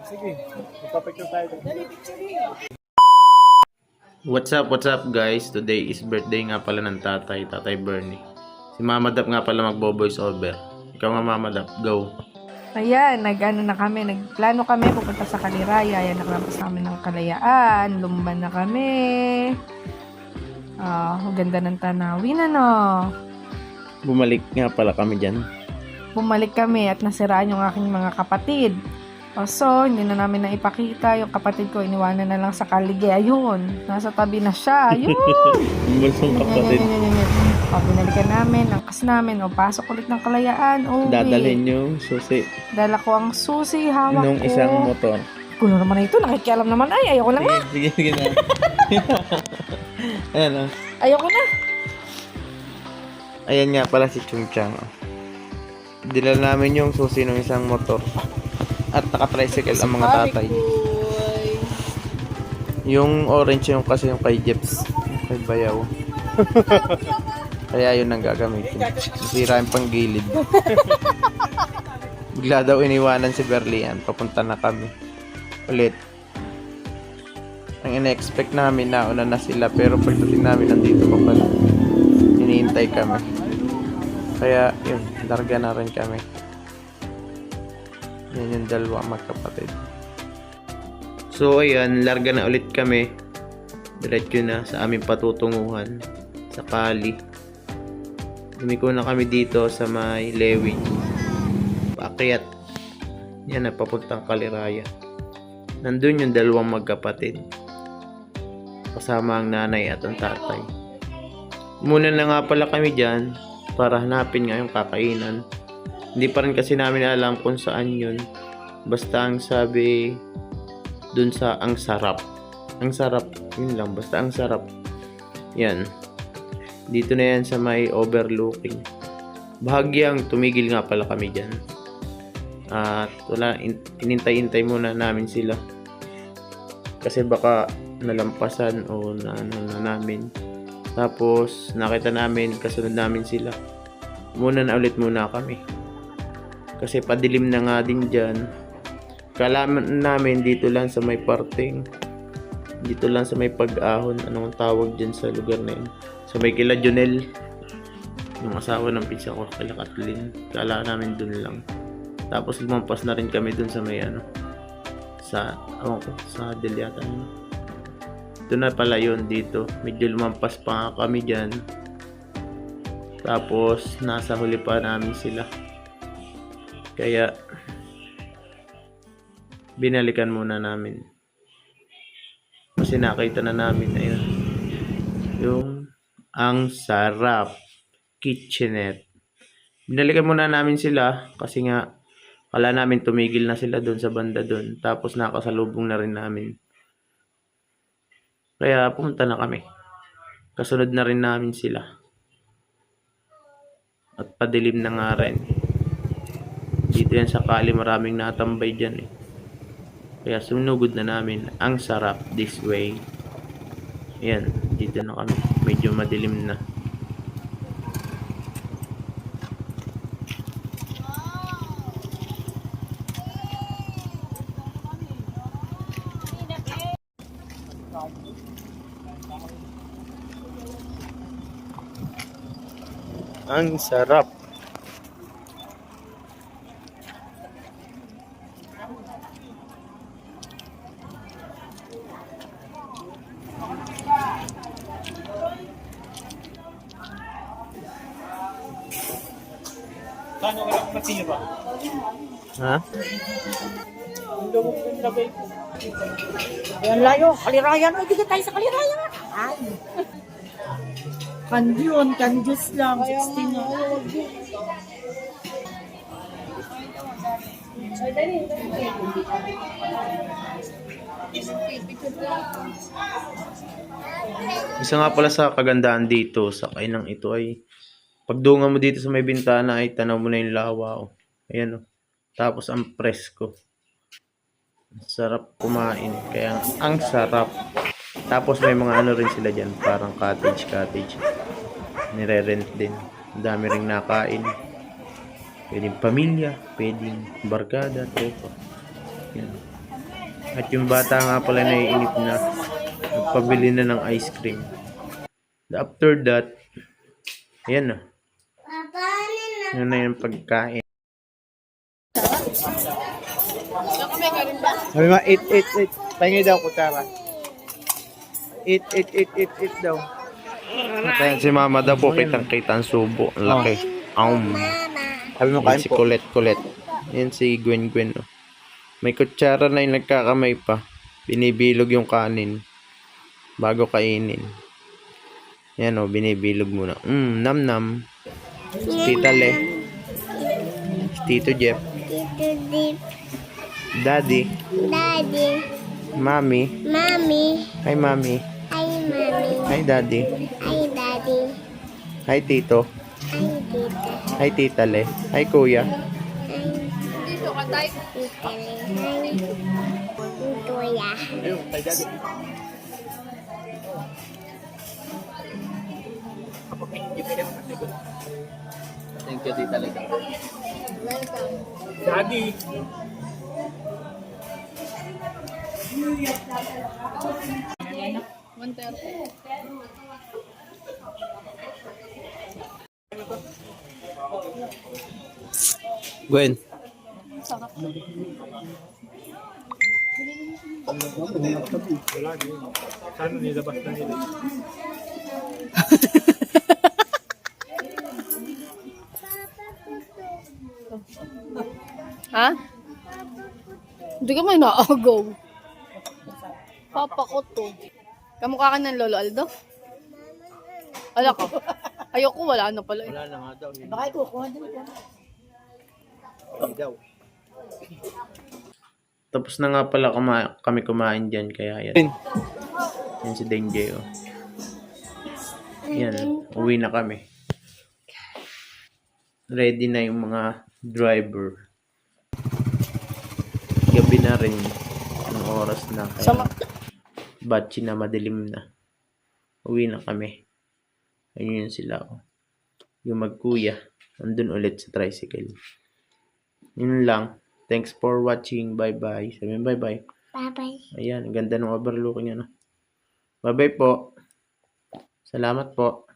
Sige, magpapicture tayo. What's up guys? Today is birthday nga pala ng Tatay Bernie. Si Mama Dap nga pala magbo-voice over. Ikaw nga Mama Dap, go. Ayan, nagplano kami pupunta sa Kaliraya. Ayan, nakalampas namin ng Kalayaan. Lumban na kami. Ganda ng tanawin, ano. Bumalik nga pala kami dyan. Bumalik kami at nasiraan yung aking mga kapatid. So, hindi na namin naipakita. Yung kapatid ko, iniwanan na lang sa Kalige. Ayun, nasa tabi na siya. Ayun! Bulsong kapatid. Binalikan namin, angkas namin. Pasok ulit ng Kalayaan. Dadalhin yung susi. Dala ko ang susi, hawak Nung ko. isang motor. Kulo naman na ito, nakikialam naman. Ay, ayoko lang nga. Sige na. Ayan o. Ayoko na. Ayan nga pala si Chung Chang. Dilal namin yung susi ng isang motor. At naka-tricycle ang mga tatay. Yung orange yung kasi yung kay Jeps. Kay Bayaw. Kaya yun ang gagamitin. Sisira yung panggilid. Bigla daw iniwanan si Berlian. Papunta na kami. Ulit. Ang ina-expect namin nauna na sila. Pero pagdating namin nandito pa pala. Hinihintay kami. Kaya yun. Larga na rin kami. Yan yung dalawa magkapatid. So ayan, larga na ulit kami. Diretso na sa aming patutunguhan sa Kali. Lumiko na kami dito sa may Lewin. Paakyat. Yan na, papuntang Kaliraya. Nandun yung dalawang magkapatid. Kasama ang nanay at ang tatay. Muna na nga pala kami dyan para hanapin nga yung kakainan. Hindi pa rin kasi namin alam kung saan yun. Basta ang sabi dun sa ang sarap. Ang sarap. Yun lang. Basta ang sarap. Yan. Dito na yan sa may overlooking. Bahagyang tumigil nga pala kami dyan. At wala. Inintay-intay muna namin sila. Kasi baka nalampasan o na namin. Tapos nakita namin. Kasunod namin sila. Muna na ulit muna kami. Kasi padilim na nga din dyan. Kalaman namin dito lang sa may parting. Dito lang sa may pag-ahon. Anong tawag dyan sa lugar na yun? Sa may kila Jonel. Yung asawa ng pinsa ko, kila Kathleen. Kala namin dun lang. Tapos lumampas na rin kami dun sa may ano. Sa Delyata. Ito na pala yun dito. Medyo lumampas pa nga kami dyan. Tapos nasa huli pa namin sila. Kaya binalikan muna namin. Kasi nakita na namin ayun. Yung ang sarap kitchenette. Binalikan muna namin sila kasi nga kala namin tumigil na sila doon sa banda doon. Tapos nakasalubong na rin namin. Kaya pumunta na kami. Kasunod na rin namin sila. At padilim na nga rin. Dito yan sa Kali, maraming natambay dyan eh. Kaya sunugod na namin. Ang sarap this way. Ayan, dito na kami. Medyo madilim na. Ang sarap. Kano ka lang natira? Ha? Yan layo, Kalirayan. Ay, di tayo sa Kalirayan. Ay. Kandyun, kandyus lang. 16 na. Isa nga pala sa kagandahan dito sa kainang ito ay pagdungan mo dito sa may bintana ay tanaw mo na yung lawa. Oh. Ayan oh. Tapos ang presko. Sarap kumain. Kaya ang sarap. Tapos may mga ano rin sila dyan. Parang cottage. Nire-rent din. Ang dami ring nakain. Pwedeng pamilya, pwedeng barkada, tropa. Yan. At yung bata nga pala naiinip na, nagpabili na ng ice cream. After that, ayan na. Yan na yung pagkain. Sabi mo, eat, eat, eat. Pahingi daw, kutsara. Eat, eat, eat, eat, eat daw. At si mama daw po kitang-kita ang subo. Ang laki. Sabi mo, Yan kain si po. Kulet. Yan si Gwen. Oh. May kutsara na yung nagkakamay pa. Binibilog yung kanin. Bago kainin. Yan o, binibilog muna. Nam-nam. Tita Le. Tito Jeff. Tito Dip, Daddy. Daddy, Mami. Mommy, Hi, Mami. hi Mommy, Hi, Daddy. hi Daddy, Hi, Tito. hi Tita, Hi, Tita Le. Hi, Kuya. hi Tita, hi Tuya. Ayun, kay daddy. Thank you, Tita Le. Daddy. Gwen. Wala din. Sana nilabas na nila. Ha? Hindi ka may naagaw. Papa ko to. Kamukha ka ng Lolo Aldo? Ala ka. Ayoko, wala na pala. Wala na nga daw. Baka ikukuha din ko. Hindi daw. Tapos na nga pala kami kumain dyan. Kaya yan. Yan si Dengue. Oh. Yan. Uwi na kami. Ready na yung mga driver. Gabi na rin. Anong oras na. Kaya batchi na, madilim na. Uwi na kami. Ayun yun sila. Oh. Yung magkuya. Andun ulit sa tricycle. Yun lang. Thanks for watching. Bye-bye. Sabihin bye-bye. Bye-bye. Ayan. Ang ganda ng overlooking. Ano. Bye-bye po. Salamat po.